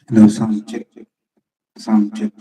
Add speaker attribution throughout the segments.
Speaker 1: Hello, sound check. Sound check.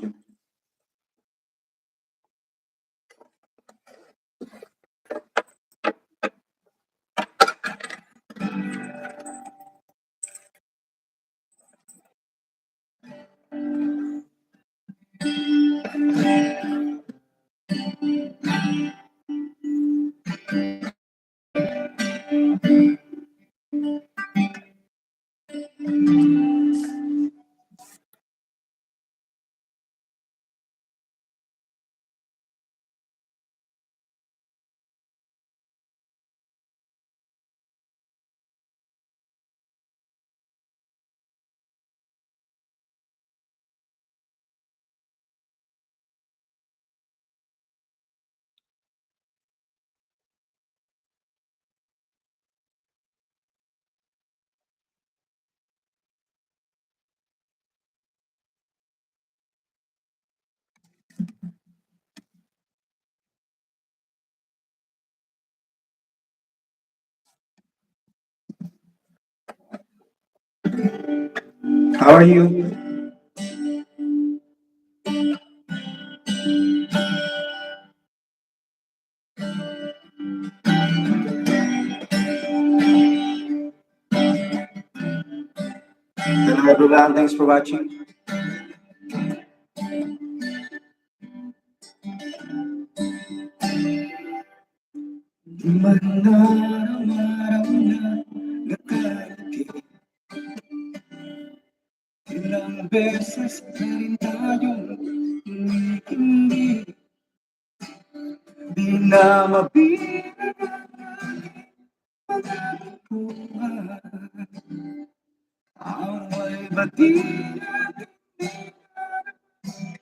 Speaker 1: How are you? Hello, everyone. Thanks for watching. Di man araw-araw na nakalaki, ilang beses na rin tayong hindi di na mabilang mga buhay. Away ba't di natin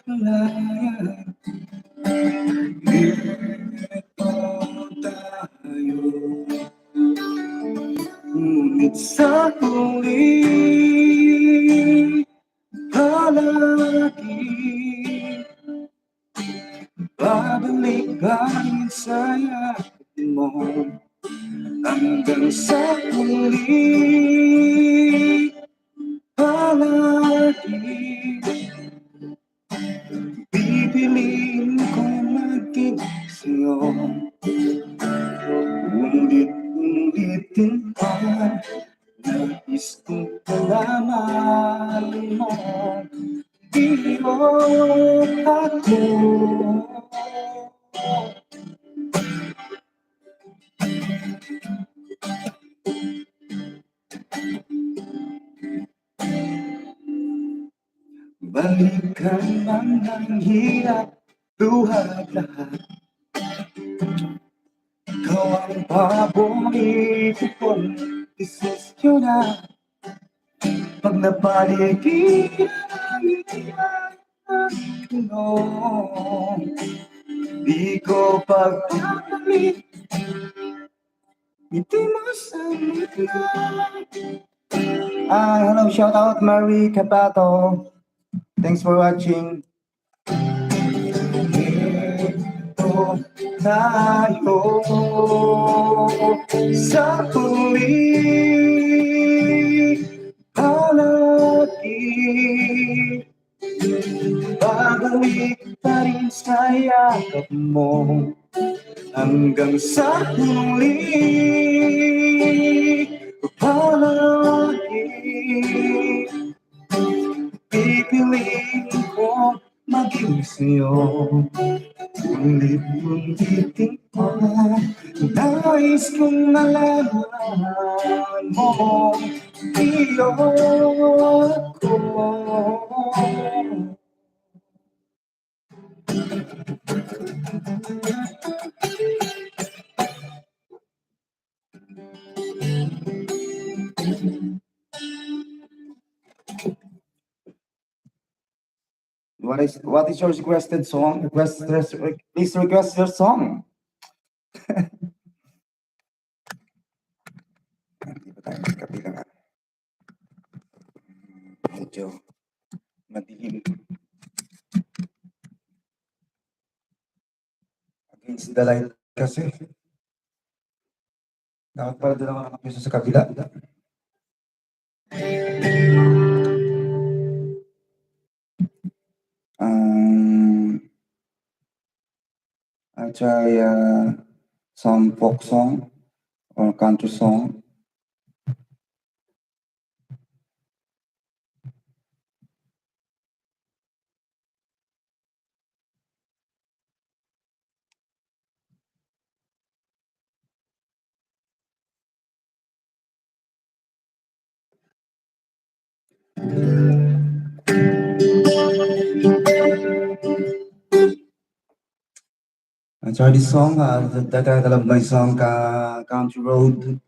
Speaker 1: kalayan? Ito tayo, ngunit sa huli palagi babalik pa rin sa yakap mo hanggang sa huli palagi. Pipiliin ko maging sa'yo, ulit-ulitin pa. Nais kong palaman mo, iyo ako. Balikan man ang hirap, luhat lahat. Ikaw ang paborito kong desisyonan. Pag napaligiran ang iyong tulong, di ko pagpapalit, hindi mo sa mula. Hello, shout out Marie Capato. Thanks for watching. Ito tayo sa huli palagi, babalik pa rin sa yakap mo hanggang sa huli palagi. Pipiliin ko maging sa'yo, ulit-ulitin ko. Nais kong malaman mo, iyo ako. What is your requested song? Please request your song. Hindi pa tayo magkabilangan. Medyo madilim. Against the light kasi. Dapat pala doon ako nakapiso sa kabila. I'll try some folk song or country song. I try this song, the title of my song, Country Road.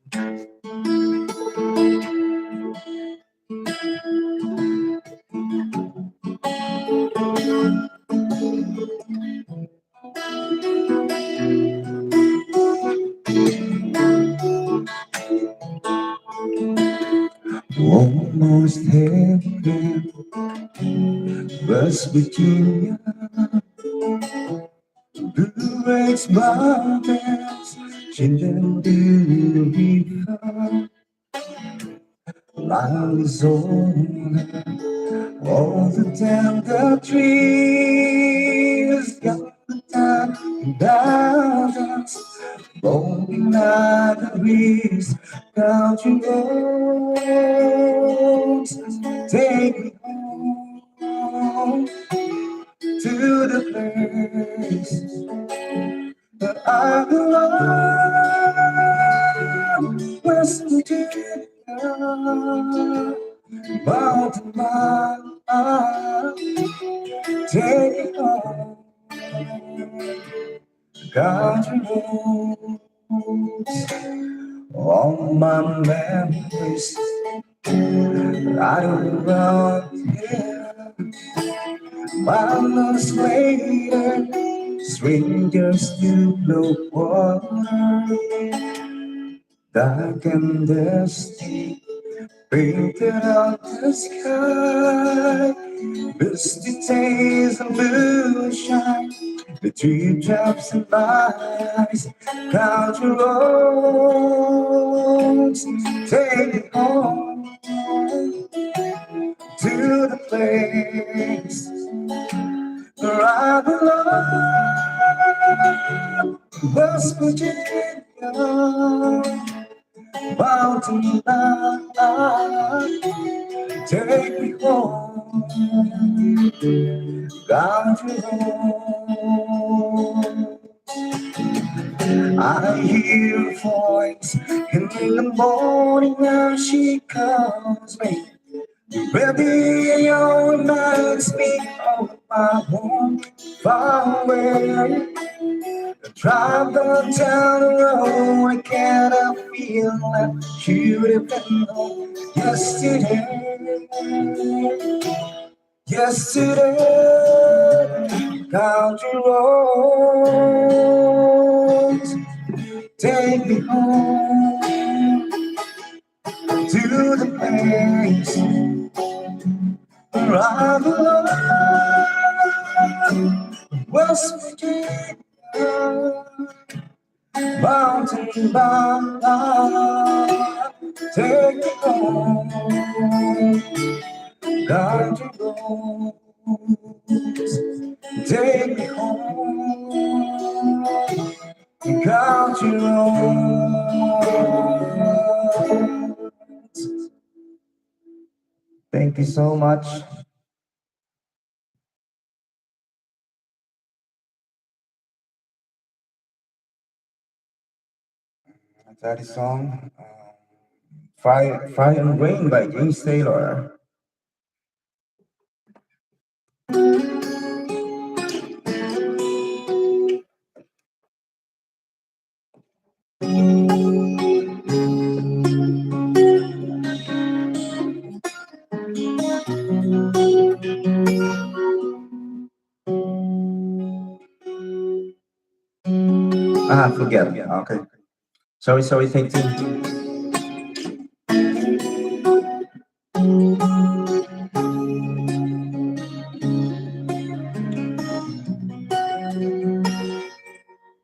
Speaker 1: Almost heaven, West Virginia, Blue Ridge Mountains, Shenandoah River, Arizona, all the tender trees, got the time dance, blowing like a breeze, country roads, take me home to the place that I belong, West Virginia, mountain mile, take me home, country roads, all my memories, right around here. Miles later, strangers to blow water, dark and dusty, painted on the sky, misty days of moonshine, the tree drops in my eyes, country roads, take me home to the place where I belong, West Virginia, mountain life, take me home, country road. I hear a voice in the morning now she calls me. Radio reminds me of my home far away. Drive down the road, I cannot feel like should have been home yesterday. Yesterday, country roads, take me home to the place where I belong, West Virginia, mountain bound, take me home, country roads, take me home, country roads. Thank you so much. That is song, Fire and Rain by James Taylor. Forget. Okay. Sorry, take two.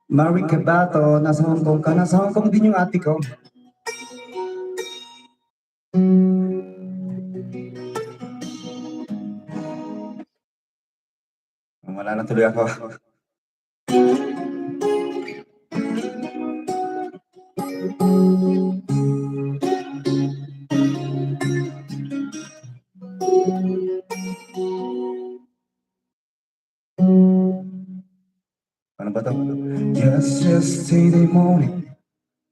Speaker 1: Marie Cabato, nasa Hong Kong ka. Nasa Hong Kong din yung ate ko. natuloy ako. Ano ba to? Just yesterday morning,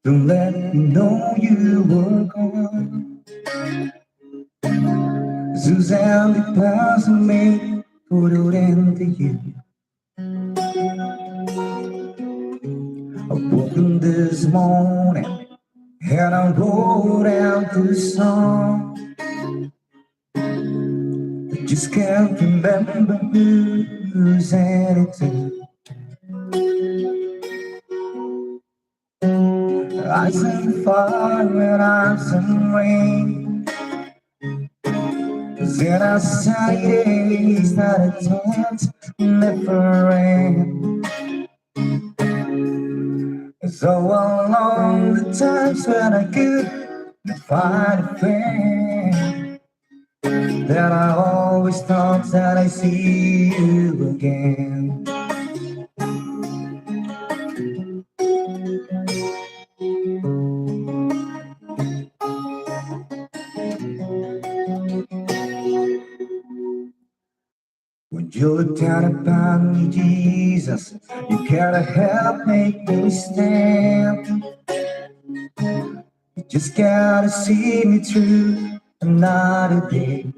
Speaker 1: don't let me know you were gone. Suzanne, the plans I made put it into you. I woke up this morning and I wrote out this song. I just can't remember who's anything. Ice and fire and ice and rain. Then I sunny days that I can't never end. So along the times when I could find a friend, that I always thought that I see you again. When you look down upon me, Jesus, you gotta help make me stand. You just gotta see me through another day.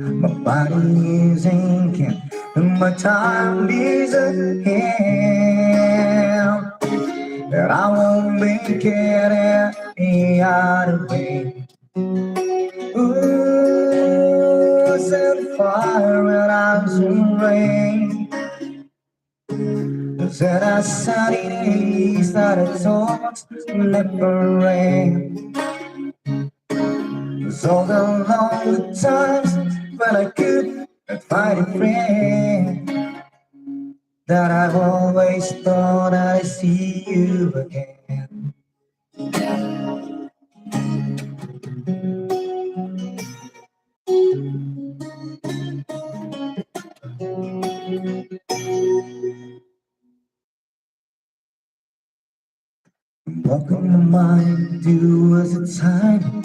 Speaker 1: My body is aching and my time is ahead. And I won't make it any other way. Ooh, set fire and ice and rain. Said I sunny days that I thought never rain. So the long times when I could find a friend, that I've always thought I'd see you again. Welcome to mind, do as a time,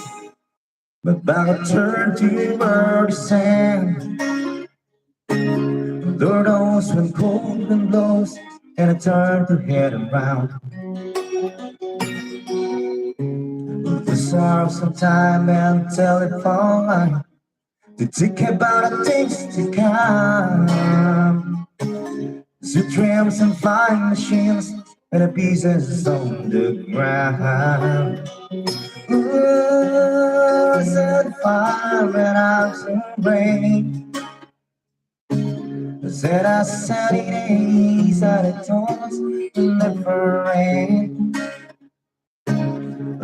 Speaker 1: but I'll turn to the sand. Lord knows when cold wind blows and I turn to head around. The sorrow some time and telephone line to think about the things to come. The dreams and flying machines and the pieces on the ground. Ooh, set fire and ice and rain. Said I sunny days that I don't never rain.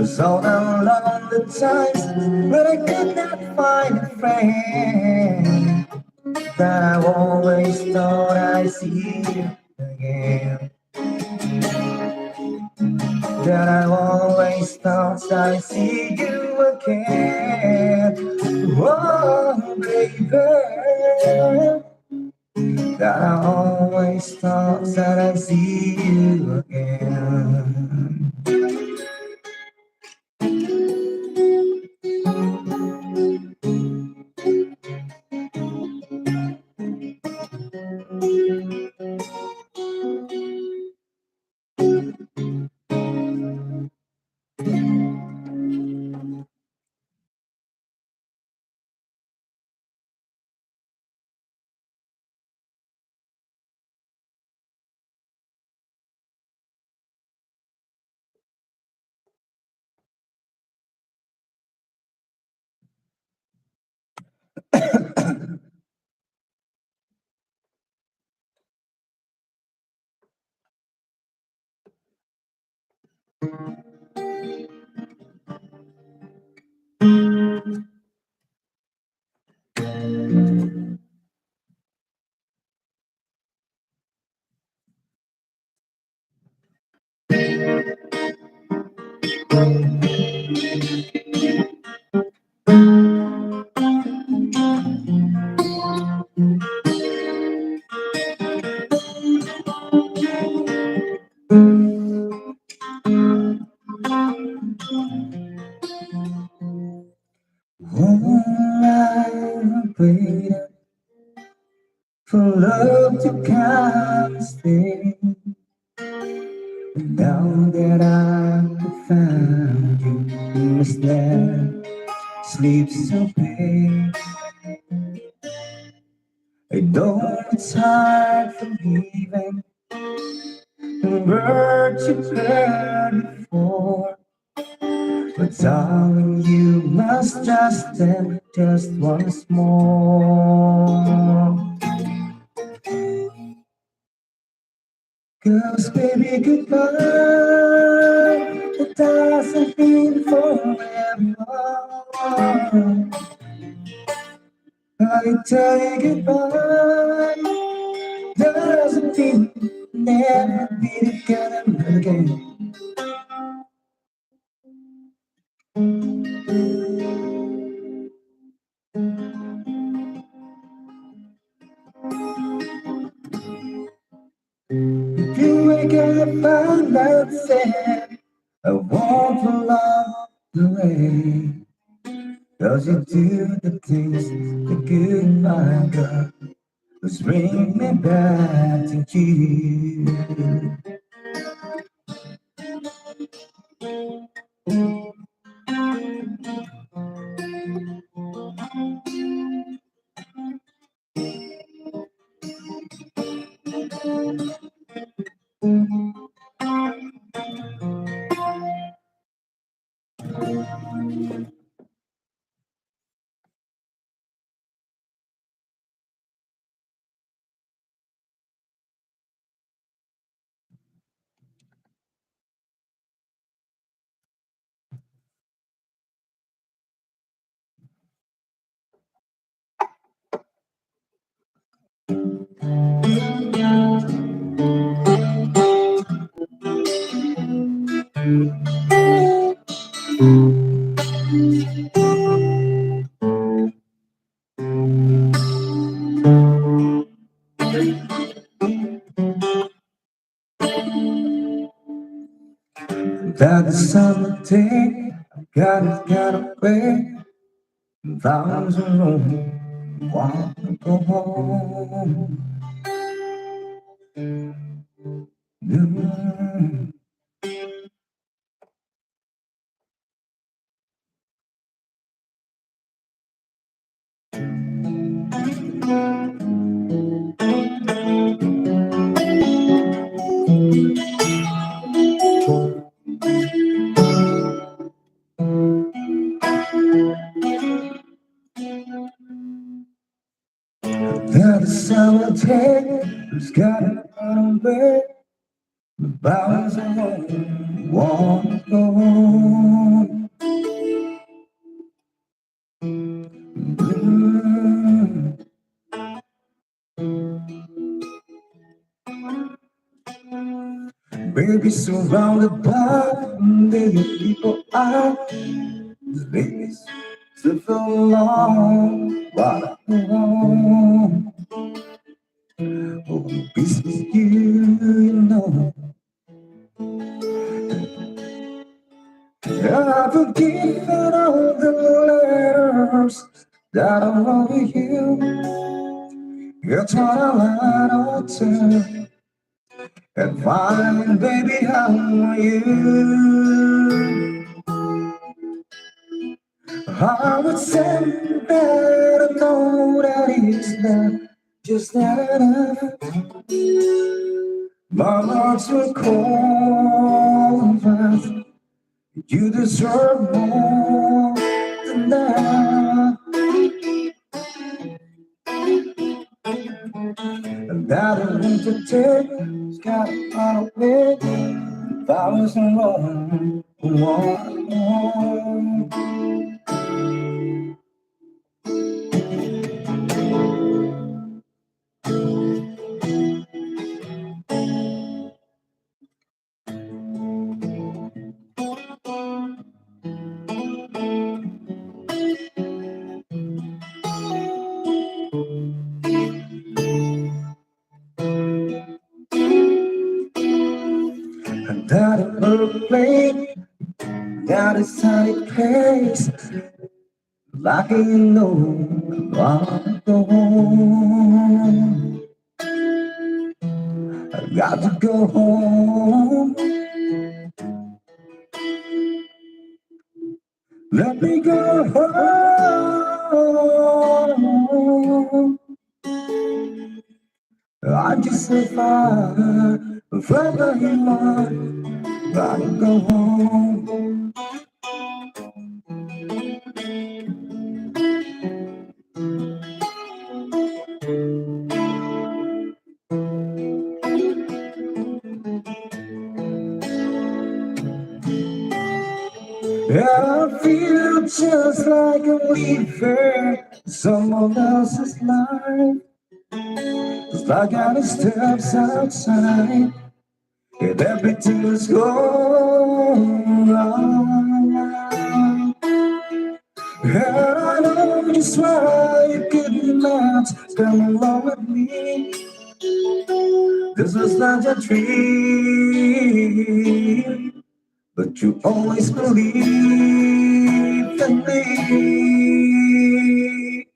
Speaker 1: So along the times when I could not find a friend, that I always thought I'd see you again. That I always thought I'd see you again. Oh, baby. That I always thought that I'd see you again. for love to come and stay. Now that I've found you, you must never sleep so big. I know it's hard for leaving the words you heard before, but darling, you must trust them just once more. 'Cause baby, goodbye, it doesn't mean forever. I tell you goodbye, doesn't mean never be together again. If you wake up and find sad, I won't along the way. 'Cause you do the things the goodbye girl was bring me back to you. That the summer day, I got away. Vows are wrong, want to go home. Mm. That the summer day, who's got to run away. The vows are wrong, want to go home. Mm. Baby, surrounded by a million people, the babies still feel alone. While I go home, oh, peace with you, you know. I've forgiven all the letters that I wrote you. You're trying to lie on to. And fine, baby, how are you? I would say that I know that it's not just not enough. My heart's will cold, but you deserve more than that. And that I want to take has got to run away. If I was alone, alone. That a airplane, that a sunny place, like you know, I wanna go home. got to go home. Let me go home. I just so far further you are. Gotta go home. I feel just like I'm leaving someone else's life. It's like I steps outside and everything is going wrong. And I know just why you couldn't come along with me. This was not your dream, but you always believed in me.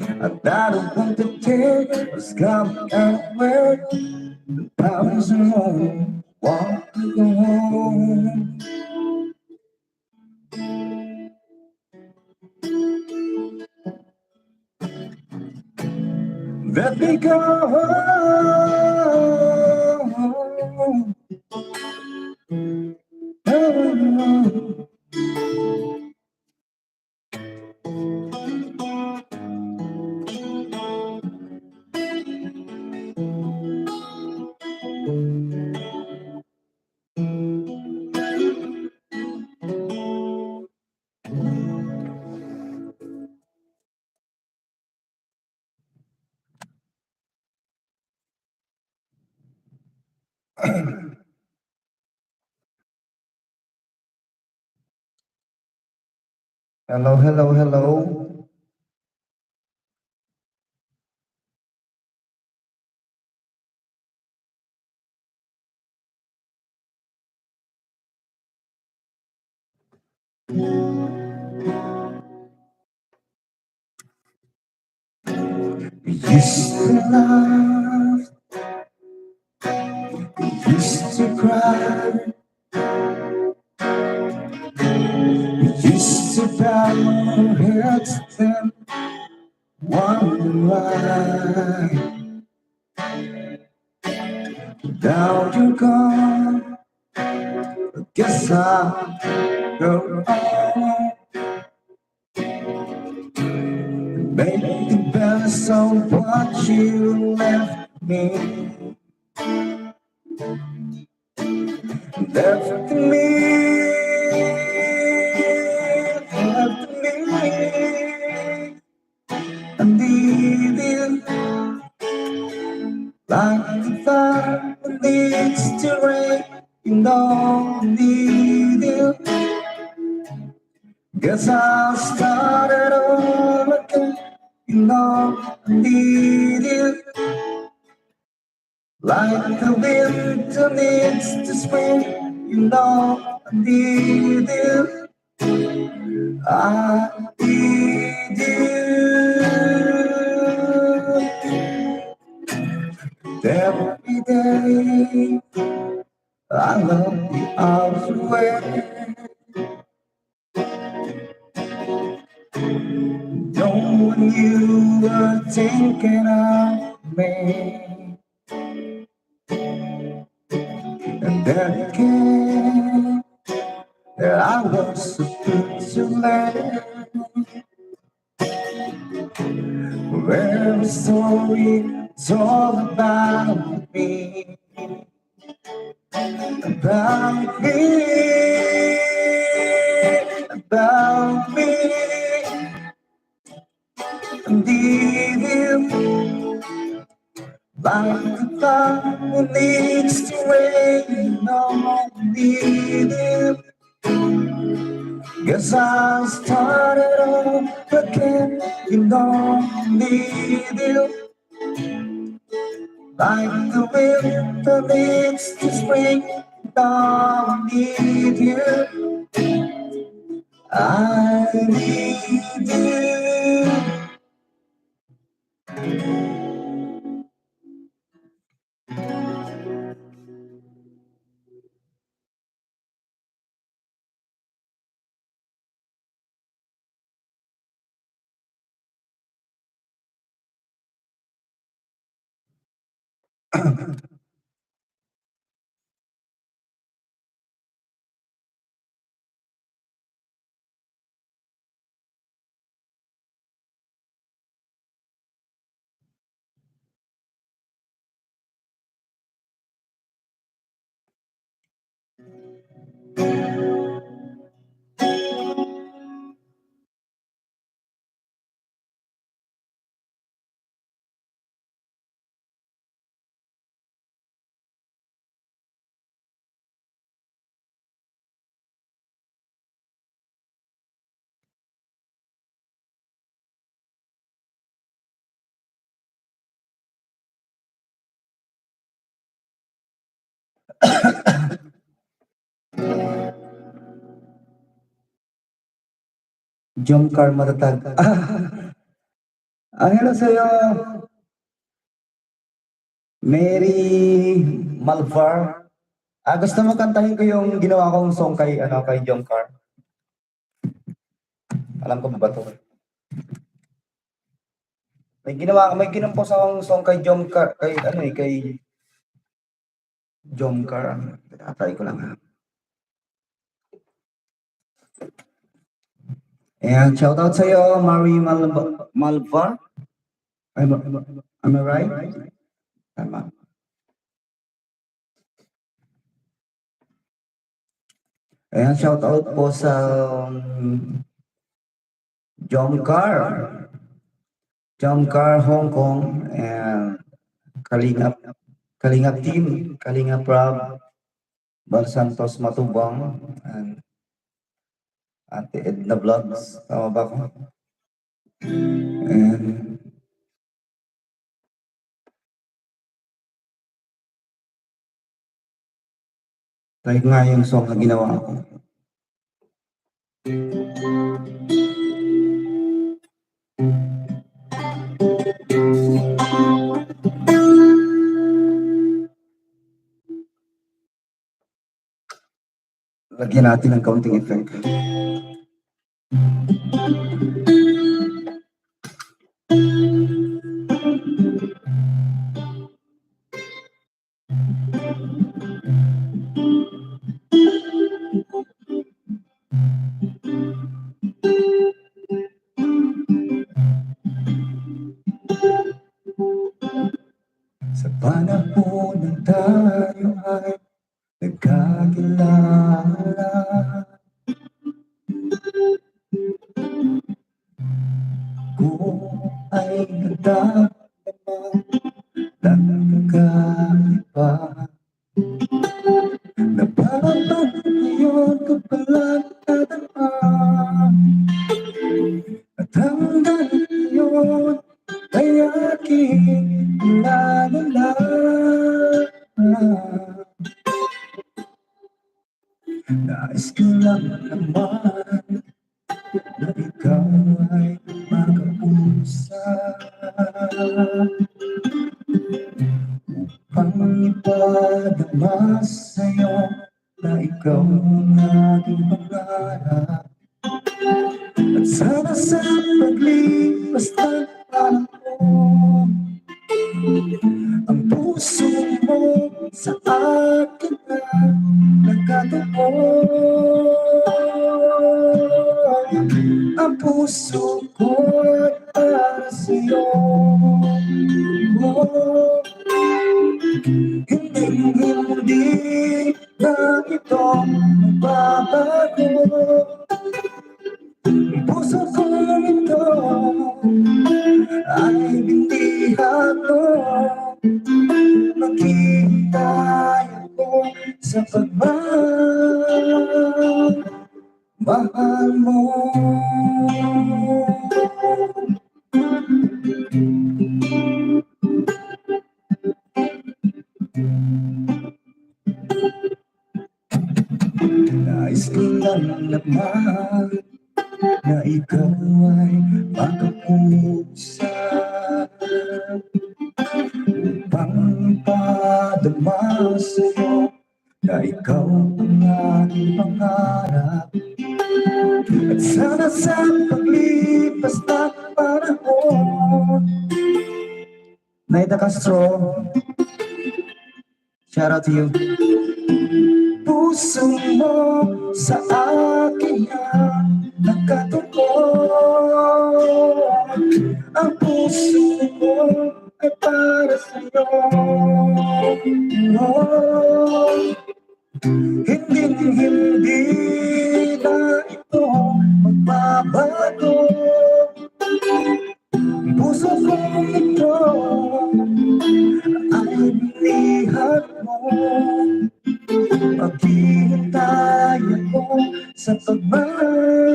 Speaker 1: And I don't want to take what's coming anywhere. The power's home, want to go home. Let me go home. Hello, hello, hello. We used to laugh, we used to cry, we used to bow our heads then wonder why. Now you're gone, I guess I'll go on. Make the best of what you left me. Left me, left me. I need you like the fire that needs to rain. You know I need you. Guess I'll start it all again. You know I need you. Like the winter needs the spring, you know I need you. I need you. Every day I love the hours away. Knowing you were thinking of me. And then again, that I was supposed to let. Where the story is all about me, about me, about me. Need you like the fire needs to rain. No, need you. Guess I'll start it all again. You know, need you. Like the winter needs the spring, now I need you. I need you. Jomcar matatag. Hello sa'yo, Mary Malvar. Gusto mo kantahin ko yung ginawa kong song kay, kay Jomcar? Alam ko ba to? May kinumpos akong song kay Jomcar, kay Jomcar. Try ko lang ha. Ayan, shout out sa'yo, Mary Malvar. Am I right? Tama. Ayan, shout out po sa Jomcar Hong Kong, and Kalingap team, Kalingap Rob, Bal Santos Matubang, and Ate Edna Vlogs. Tama ba ko? And try ko nga yung song na ginawa ko. Lagyan natin ng kaunting effect. Sa panahon na tayo ay nagkakilala, kung ay nagdamdaman ng kakaiba, na parang ngayon ko palang nadama, at hanggang ngayon ay aking lalala. Nais ko lang naman na ikaw ay makausap, upang ipadama sa'yo na ikaw ang aking pangarap. At sana sa paglipas ng panahon, ang puso mo sa akin na nagkatuon. Ang puso ko ay para sa'yo. Hindi na ito magbabago. Ang puso ko ito ay hindi halo. Maghihintay ako sa pagmamahal mo. Nais ko lang naman na ikaw ay makausap, upang ipadama sa'yo na ikaw ang aking pangarap. At sana sa paglipas ng panahon, Naida Castro, Shout out to you. Puso mo sa akin na nakatuon. Ang puso mo ay para sa'yo. Oh, hindi na ito magbabago. Puso ko ito ay binihag mo. Maghihintay ako sa pagmamahal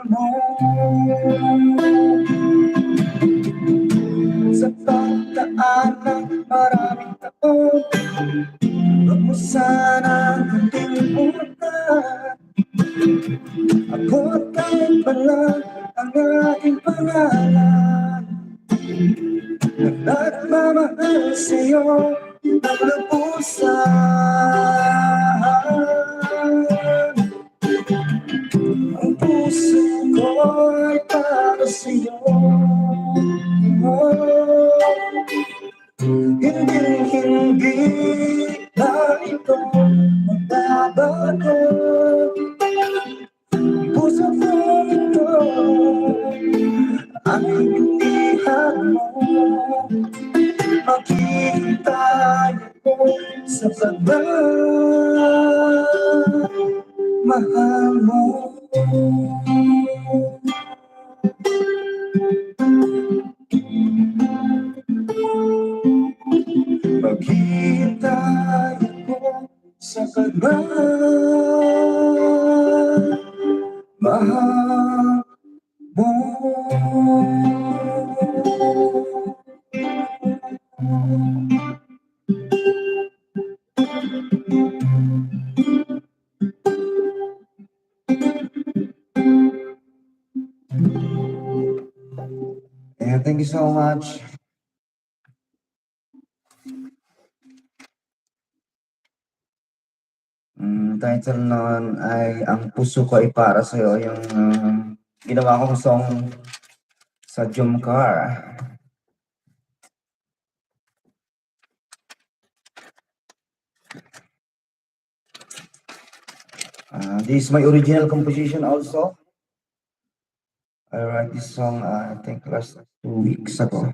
Speaker 1: mo. Sa pagdaan ng maraming taon, huwag mo sanang kalimutan. Ako at kahit pala ang aking pangalan, na nagmamahal sa'yo ng lubusan. Ang puso ko ay para sa'yo. Hindi na ito magbabago. Puso ko ito ang hinihag mo. Maghihintay ako sa pagmamahal mo. Maghihintay ako sa pagmamahal mo. Yeah, thank you so much. Title nun ay Ang Puso Ko Ay Para Sa'yo, yung ginawa kong song sa Jumcar. This is my original composition also. I wrote this song, I think last 2 weeks ago.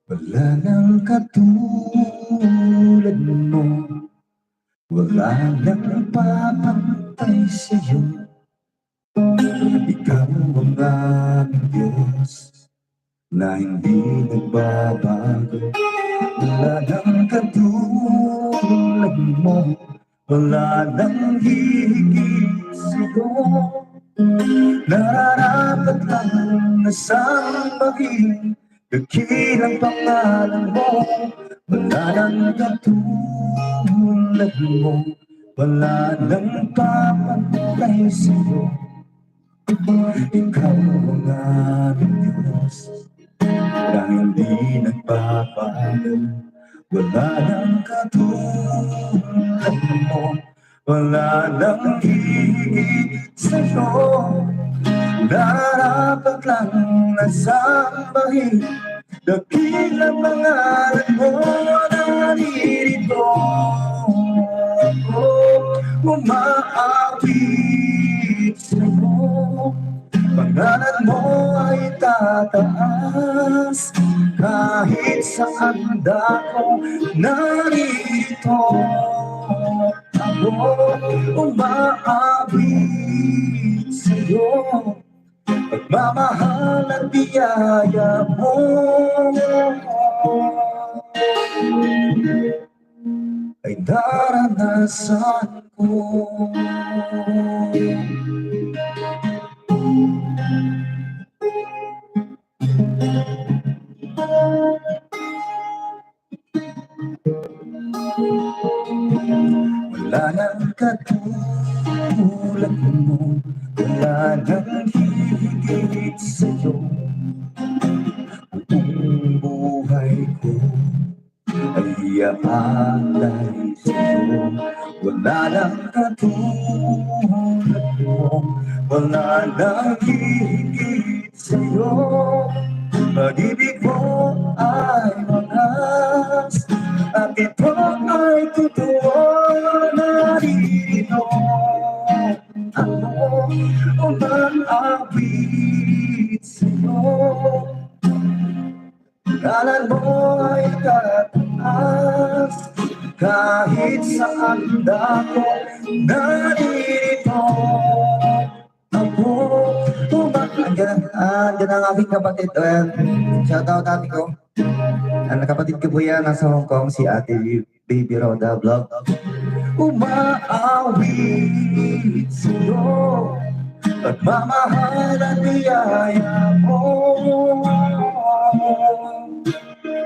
Speaker 1: Wala nang katulad mo, wala nang papantay sa'yo. Ikaw ang aking Diyos na hindi nagbabago. Wala nang katulad mo, wala nang hihigit sa'yo. Nararapat lang na sambahin, dakilang pangalan mo. Wala nang katulad mo, wala nang papantay sa'yo. Ikaw ang aking Diyos na hindi nagbabago. Wala nang katulad mo, wala nang higit sa'yo. Narapat lang na sambahin, dakilang pangalan mo. Naririto ako, umaawit sa'yo. Pangalan mo ay tataas, kahit saan dako. Narito ako, umaawit sa'yo. Pagmamahal at biyaya mo ay daranasan ko. Wala nang katulad Tulad mo, wala nang hihigit sa'yo. Ang buhay ko ay aalay sa'yo. Wala nang katulad mo, wala nang hihigit sa'yo. Pag-ibig mo ay wagas, at ito ay totoo. Narito ako umangawit sa'yo. Kalan mo ay tataas, kahit saan dako. Narito ako Andyan ang aking kapatid. Shoutout ate ko. Ang kapatid ko po yan, nasa Hong Kong, si Ate Baby Roda Vlog. Umaawit sa'yo, pagmamahal at biyaya mo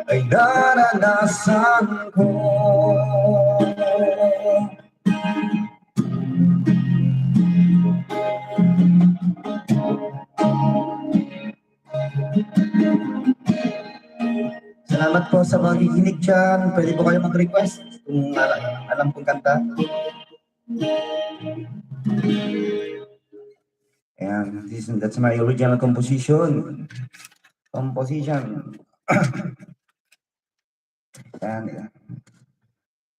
Speaker 1: ay naranasan ko. Salamat po sa magiginig dyan. Pwede po kayo mag-request kung alam kong kanta. And that's my original composition. And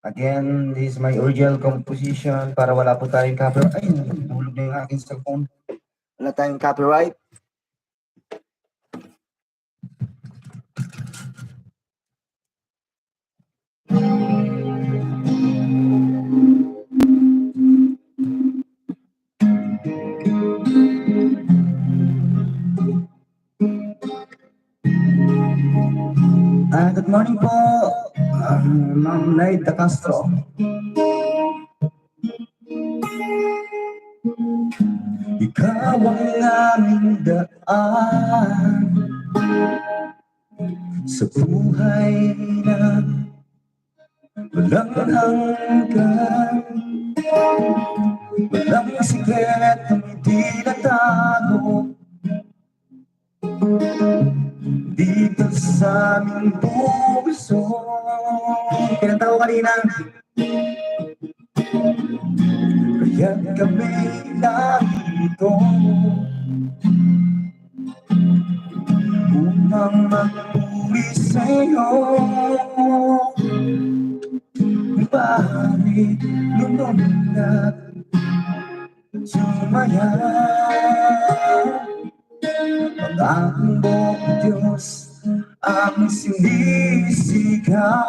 Speaker 1: again, this is my original composition para wala po tayong copyright. Ay, nahulog na yung aking cellphone. Wala tayong copyright. Good morning po, Ma'am Naida Castro. Ikaw ang aming daan sa buhay na walang hanggan. Walang sikretong hindi natago dito sa aming puso. Kinanta ko kanina. Kaya kami narito upang magpuri sa'yo. Bakit lumunod sumaya? Ang buong Diyos ang sinisigaw.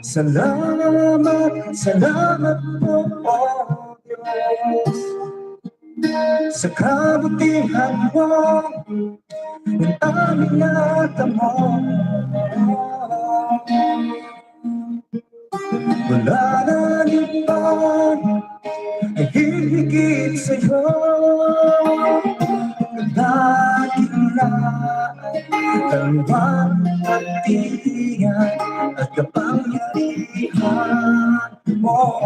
Speaker 1: Salamat, salamat po, oh Diyos, sa kabutihan mo ng aming natamo. Wala na ibang hihigit sa'yo. Kalwang at tiyan at kapangyarihan mo.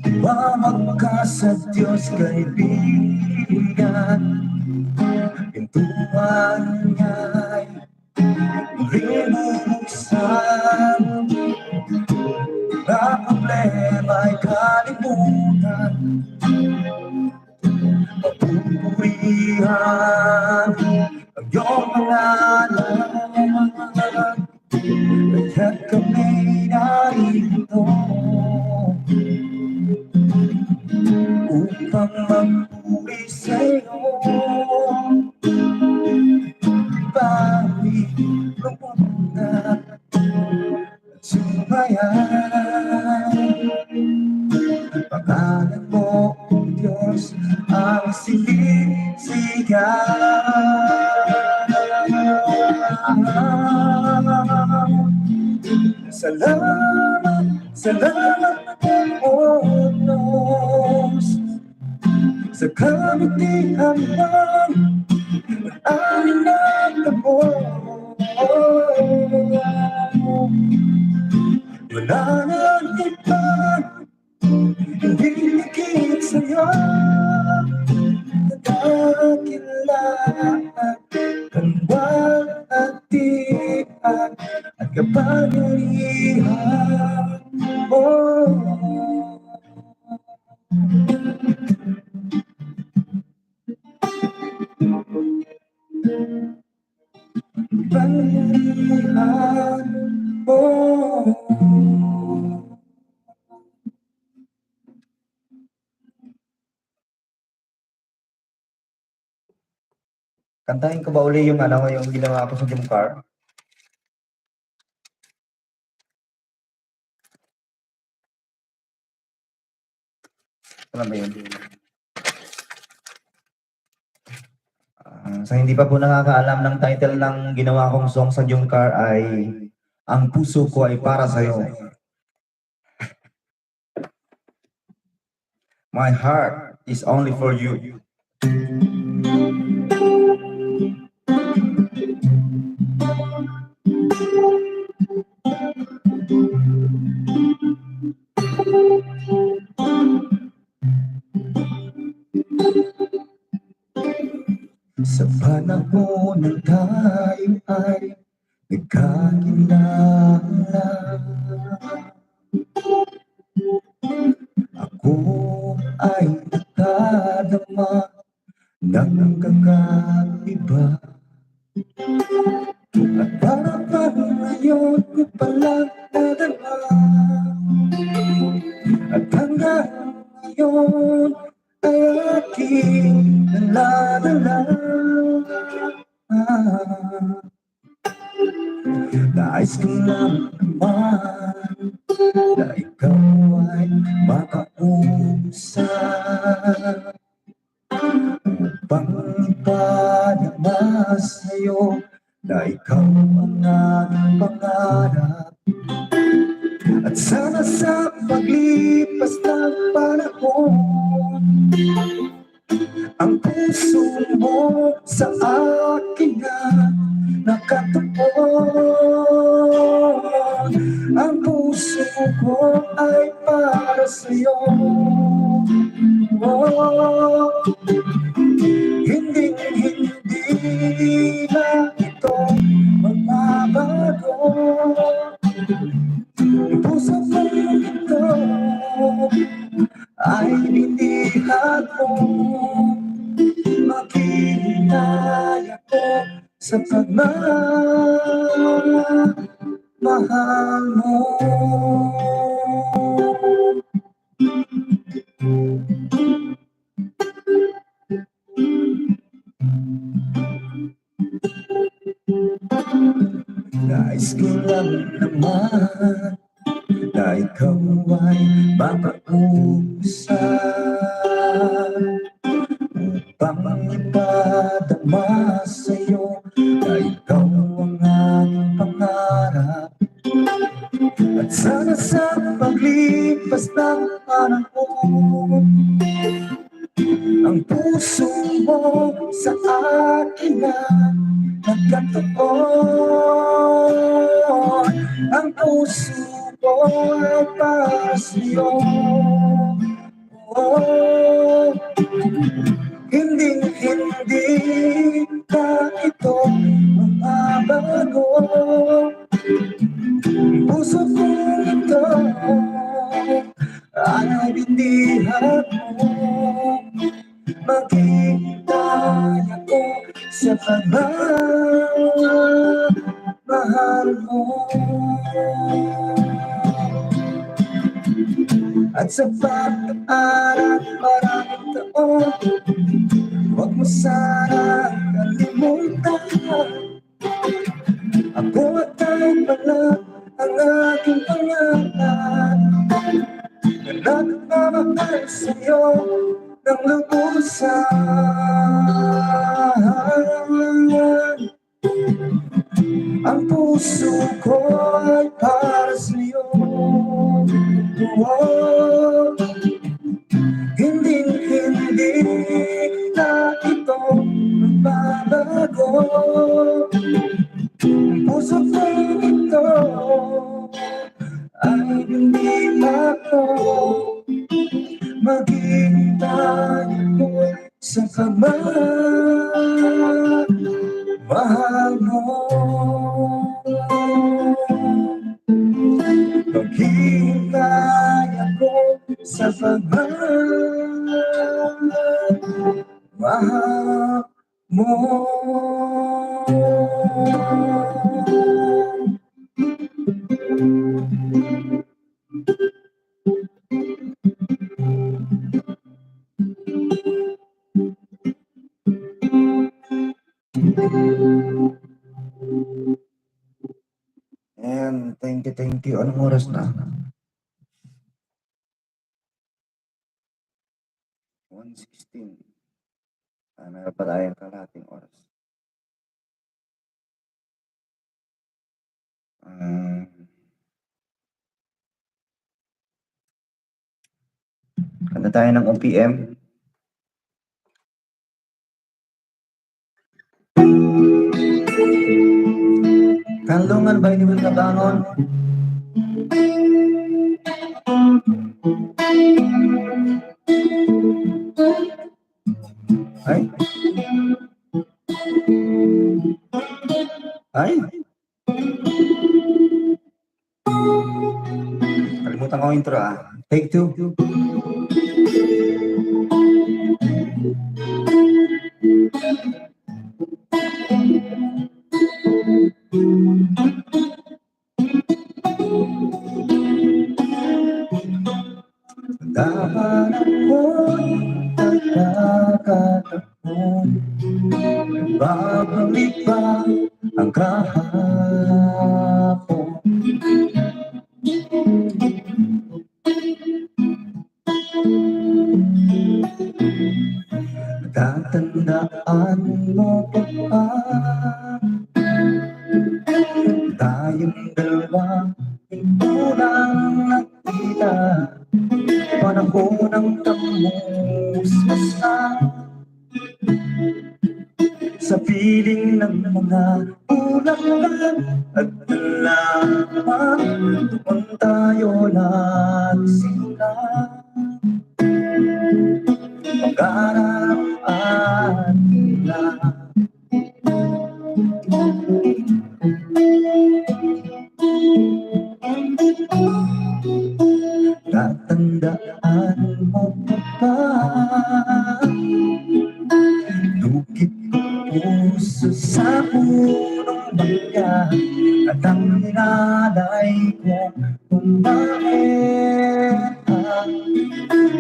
Speaker 1: Tumawag ka sa Diyos, kaibigan. Pintuan niya'y rinubuksan. Na problema'y kalimutan. Papurihan ang iyong pangalan. Kaya kami narito upang magpuri sa'yo. Bakit lumunod at sumayan? Pangalan mo, Diyos, ang sinisigaw. Salamat, salamat po, oh Diyos, sa kabutihan ng aming natamo. Wala nang iba, hindi higit sa'yo. Nadakilaan kang walhatian at kapangyarihan mo. Kapangyarihan mo. Kantahin ko ba uli yung yung ginawa ko sa Jumcar? Ano ba yun? Sa hindi pa po nakakaalam ng title ng ginawa kong song sa Jumcar ay Ang Puso Ko Ay Para Sa'yo. My heart is only for you. Sa panahon na tayo ay nagkakilala, ako ay nakadama ng kakaiba. At para bang ngayon ko palang nadama, at hanggang ngayon ay aking nalalala. Nais ko lang naman na ikaw ay makausap upang ipadama sa'yo na ikaw ang aking pangarap. At sana sa paglipas ng panahon, ang puso mo sa akin na nakatuon. Ang puso ko ay para sa'yo. Oh, hindi na ito magbabago. Ang puso ko ito ay binihag mo. Maghihintay ako sa pagmamahal mo. Nais ko lang naman na ikaw ay makausap upang ipadama sa'yo na ikaw ang aking pangarap. At sana sa paglipas ng panahon, ang puso mo sa akin na nagkatuon. Ang puso ko ay para sa'yo. Oh, hindi ka ito magbabago. Puso ko ito ay binihag mo. Maghihintay ako sa pagmamahal mo. At sa pag-aaral maraming taon, huwag mo sanang kalimutan. Ako at tayo pala ang aking pangalan, na nagmamahal sa'yo ng lubusan. Ang puso ko ay para sa'yo. Oh, hindi ko, maghihintay ako sa pagmamahal mo. Maghihintay ako sa pagmamahal mo. And thank you. Anong oras na? 1:16. Meron pa tayong kalahating oras. Kanta tayo ng OPM. Kanlungan ba hindi mo nabangon? Ay? Ay? Kalimutan ko ang intro ah. Take 2. Dapat ako'y pagkakataon, babalik pa ang kahapon. Tatandaan mo pa ba tayong dalawa ito lang nakita, panahon ng kamusmasan sa piling ng mga ulan at alaman, doon tayo nagsimula. Pagkarap at hila, tatandaan mo pa ba lukit ng puso sa punong bangga at ang hinalay ko kung bakit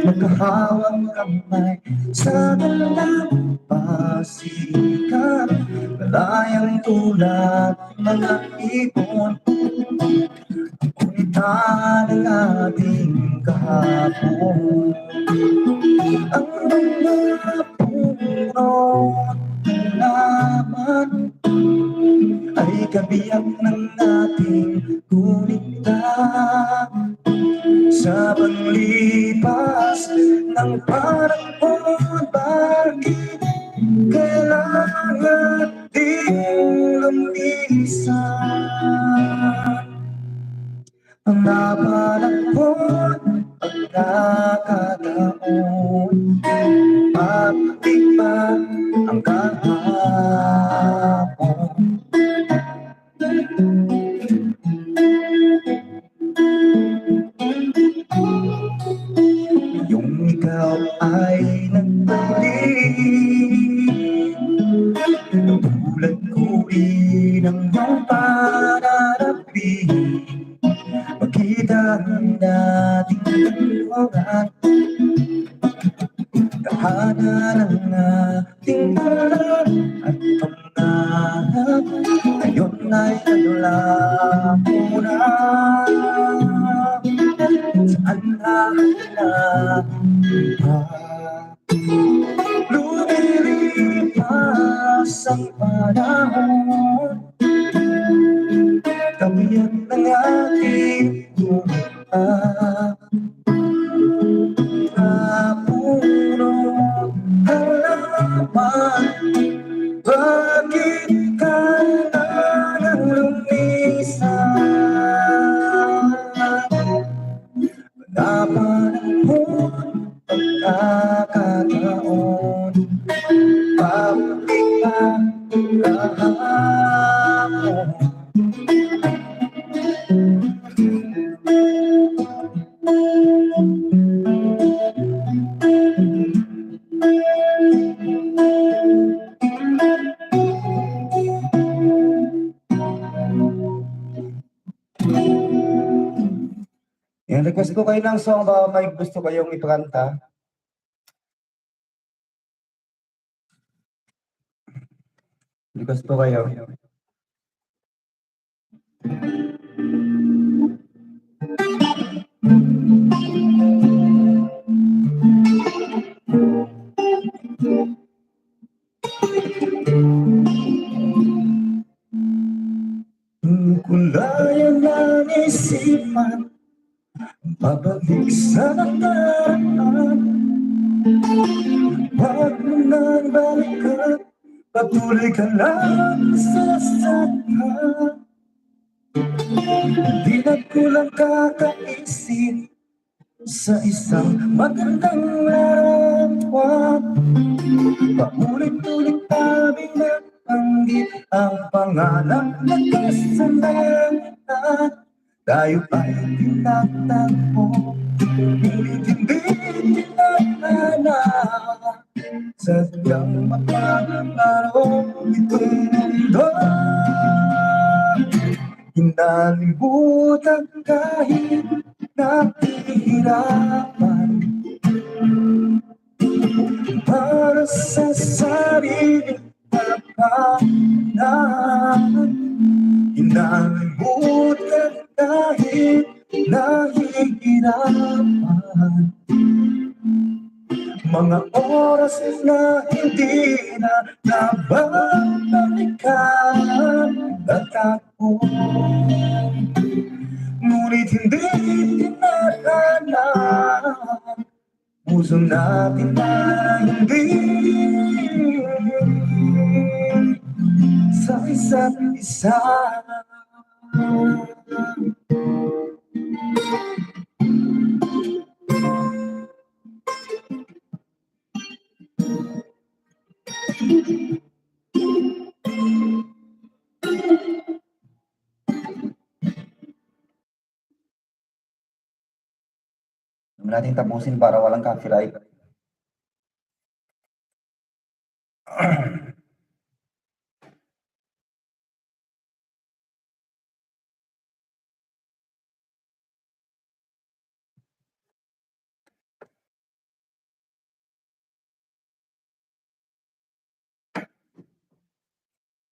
Speaker 1: magkahawang kamay sa dalampasikan, malayang tulad mga ibon, kunita ng ating kahapon. Ang mga puno at laman ay kabiyak ng ating kunita sa paglipas ng panahon. Bakit kailangan din lumisan ang napanahon, pagkakataon, babalik pa ang kahapon. Yung ikaw ay nagbalik, tulad ko rin ang iyong pananapin, makita ang dating lugar, tahanan ng ating pangarap at pangarap, ngayon ay naglaho na. Saan na lumilipas ang panahon, kabiyak ng ating lupa, puno halaman, bakit kailangan lumisan? panahon, pagkakataon, babalik ang kahapon. Yan, request ko kayo ng song ba may gusto kayong ipakanta? Request ko kayo. Kulayan ng isipan, babalik sa nakaraan. Huwag mo nang balikan, patuloy ka lang sa sasakta. Di na kulang kakaisip sa isang magandang larawan. Paulit-ulit naming nabanggit ang pangalan na kasamayan. Tayo ay tinatagpo, ngunit hindi tinahanap. Sadyang mapapalaro itong mundo. Hinalimutan kahit nahihirapan para sa sariling kapakanan. Hinalimutan kahit nahihirapan. Mga oras na hindi na nababalikan at ako, ngunit hindi tinahanap. Puso natin na hindi sa isa't isa. Huwag natin tapusin para walang copyright.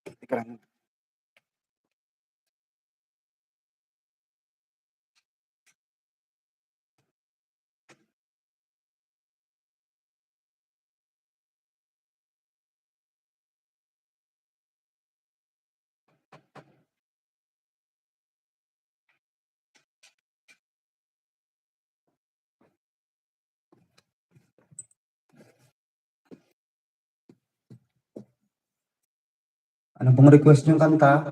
Speaker 1: Teka lang. Ano pong request niyong kanta?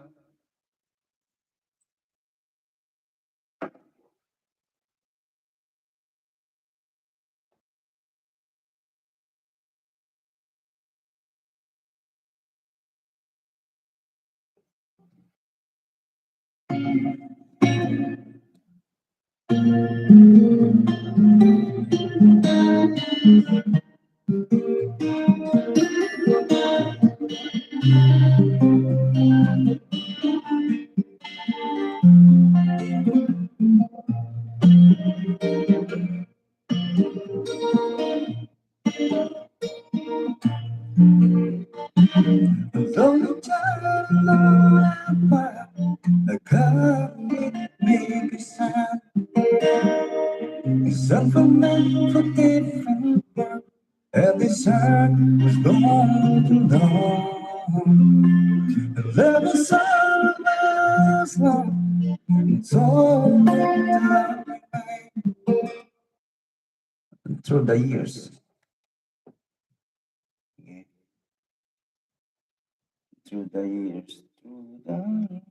Speaker 1: Though you try I can't make a sound. Some for men for different work, and this heart was born to know. And love is all that's long, it's all the time. Through the years. Yeah. Through the years. Through the...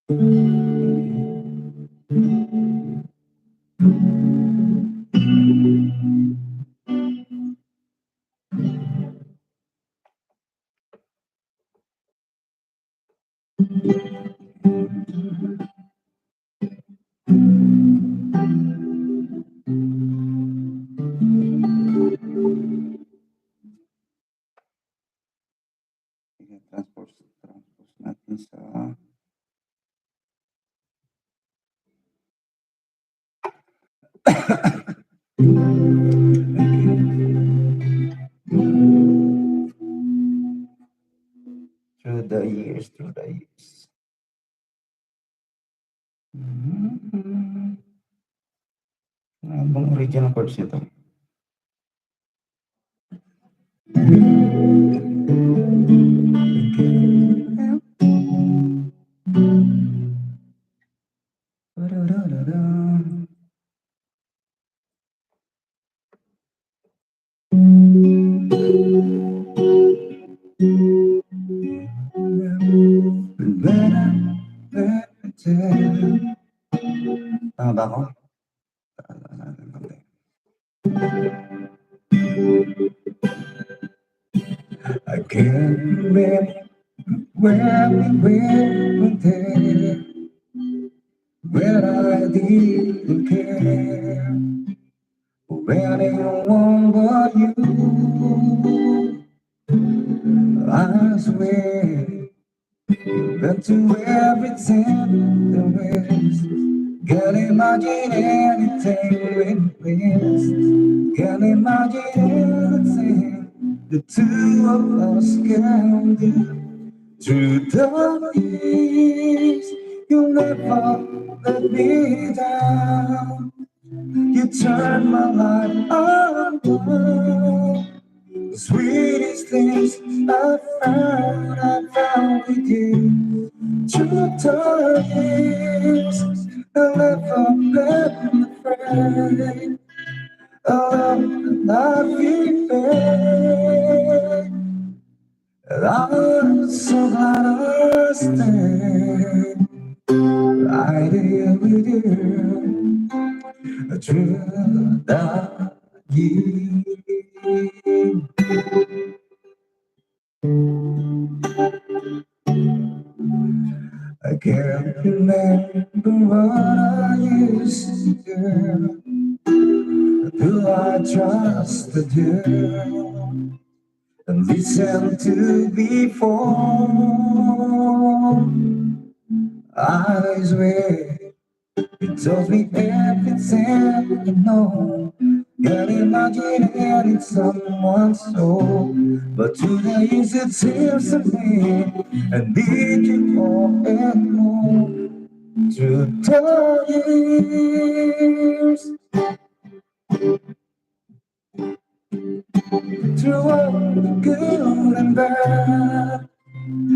Speaker 1: Transpose natin sa through the years. Ano bang original chords nito? Tama ba ako? I can't remember where we went there, where I didn't care, when anyone but you. I swear, but to everything there is, can't imagine anything with this. Can't imagine anything the two of us can do. Through the years, you never let me down. You turned my life around. The sweetest things I found with you. Through the years, I'll never let me afraid. I'll be fair. I'm so glad I stayed right here with you through the years. I can't remember what I used to do. Do I trusted you and listened to before? I swear it tells me everything you know. Can't imagine having someone so, but today is it seems to me I need you more and more. Through the years, through all the good and bad,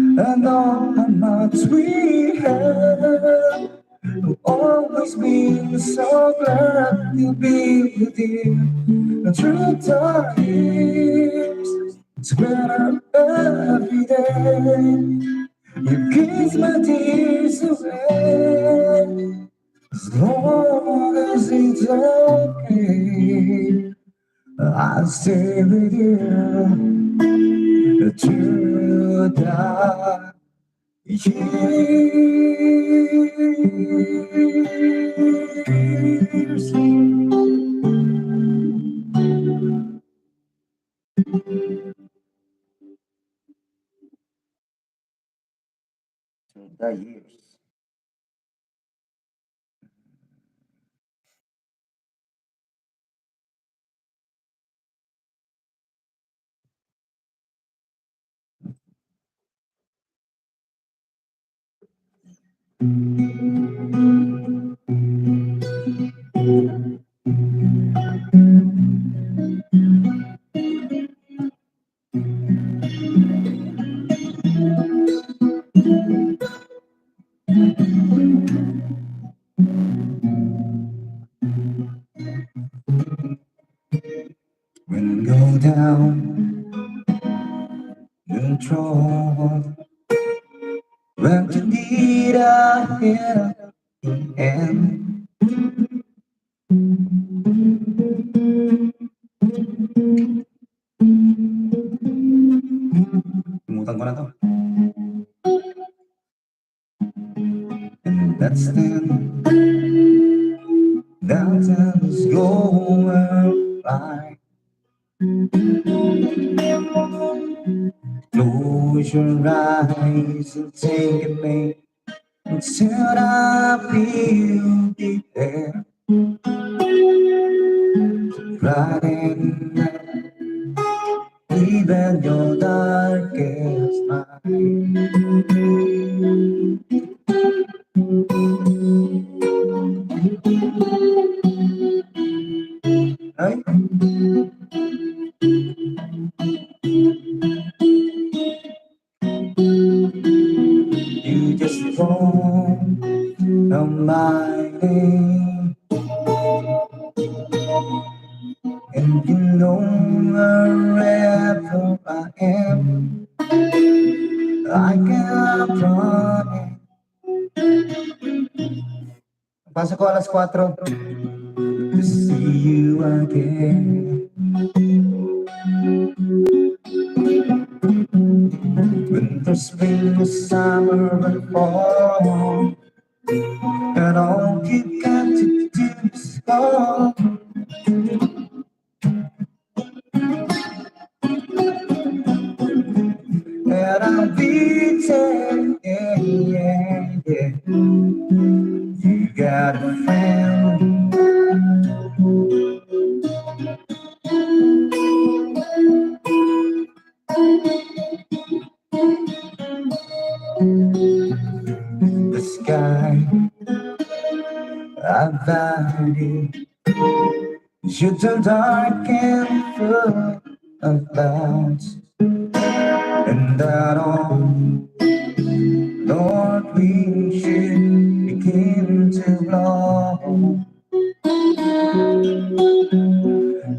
Speaker 1: and all how much we had. I've always been so glad to be with you. Through the years, it's better every day. You kiss my tears away. As long as it's okay, I'll stay with you. Through the years. Through the years. When I go down in trouble, when But you need a hand in hand. Limutan ko na to. And that's then that time's going by. Close your eyes and take a me until I feel be there. Right in there, even your darkest night. Ay, you just call on my name, and you know wherever I am, I can promise. Pasok ko alas 4 to see you again. Winter, spring, summer, and fall, and all you got to do is call. And I'll be there, yeah, yeah, yeah. You got a friend. The sky, a valley, you turn dark and full of clouds. And that all, Lord, we should begin to blow.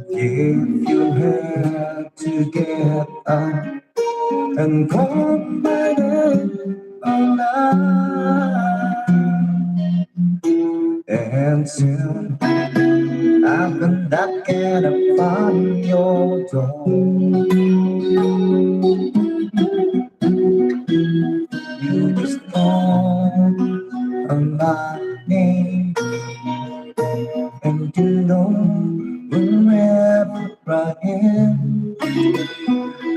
Speaker 1: If you had to get up and call my name all night, and soon I've been knocking upon your door. You just call on my name, and you know wherever I am,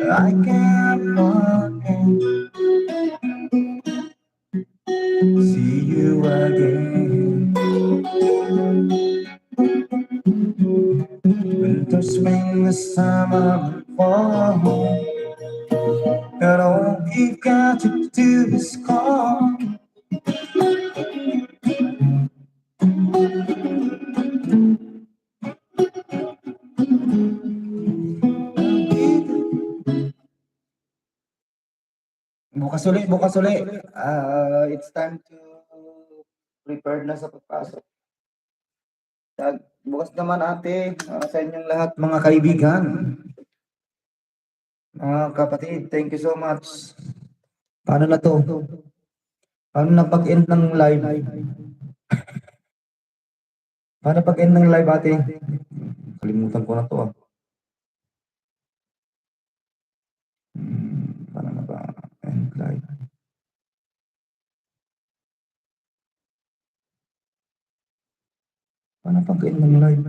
Speaker 1: I can run and see you again. Winter, spring, summer, fall, and all you've got to do is call. Bukas uli. It's time to prepare na sa pagpasok. Bukas naman ate, sa inyong lahat mga kaibigan. Mga kapatid, thank you so much. Paano na to? Paano na pag-end ng live? Paano pag-end ng live ate? Kalimutan ko na to ah. Paano na ba? End live. Paano pag-end ng live?